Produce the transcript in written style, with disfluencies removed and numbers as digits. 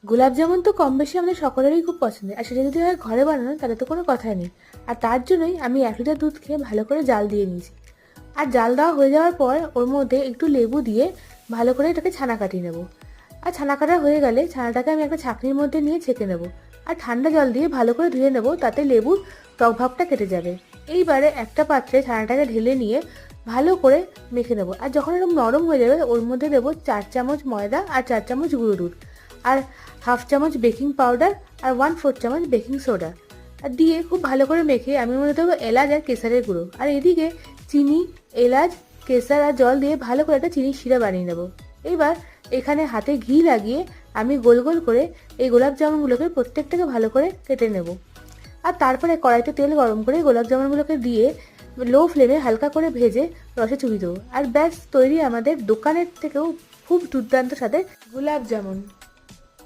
গোলাপ জামুন তো কম বেশি আমাদের সকলেরই খুব পছন্দের, আর সেটা যদি হয় ঘরে বানানো তাহলে তো কোনো কথাই নেই। আর তার জন্যই আমি 1 লিটার দুধকে ভালো করে জাল দিয়ে নিয়েছি। আর জাল দেওয়া হয়ে যাওয়ার পর ওর মধ্যে একটু লেবু দিয়ে ভালো করে এটাকে ছানা কাটিয়ে নেব। আর ছানা কাটা হয়ে গেলে ছানাটাকে আমি একটা ছাঁকনির মধ্যে নিয়ে ছেঁকে নেব। আর ঠান্ডা জল দিয়ে ভালো করে ধুয়ে নেব, তাতে লেবুর টক ভাবটা কেটে যাবে। এইবারে একটা পাত্রে ছানাটাকে ঢেলে নিয়ে ভালো করে মেখে নেব। আর যখন এরকম নরম হয়ে যাবে ওর মধ্যে দেবো 4 চামচ ময়দা আর 4 চামচ গুঁড়ো দুধ, আর 1/2 চামচ বেকিং পাউডার আর 1/4 চামচ বেকিং সোডা। আর দিয়ে খুব ভালো করে মেখে আমি মনে দেবো এলাচ আর কেসারের গুঁড়ো। আর এদিকে চিনি, এলাচ, কেসার আর জল দিয়ে ভালো করে একটা চিনির শিরা বানিয়ে নেব। এবার এখানে হাতে ঘি লাগিয়ে আমি গোল গোল করে এই গোলাপ জামুনগুলোকে প্রত্যেকটাকে ভালো করে কেটে নেব। আর তারপরে কড়াইতে তেল গরম করে গোলাপ জামুনগুলোকে দিয়ে লো ফ্লেমে হালকা করে ভেজে রসে চুবিয়ে দেবো। আর ব্যাস তৈরি আমাদের দোকানের থেকেও খুব দুর্দান্ত স্বাদের গোলাপ জামুন।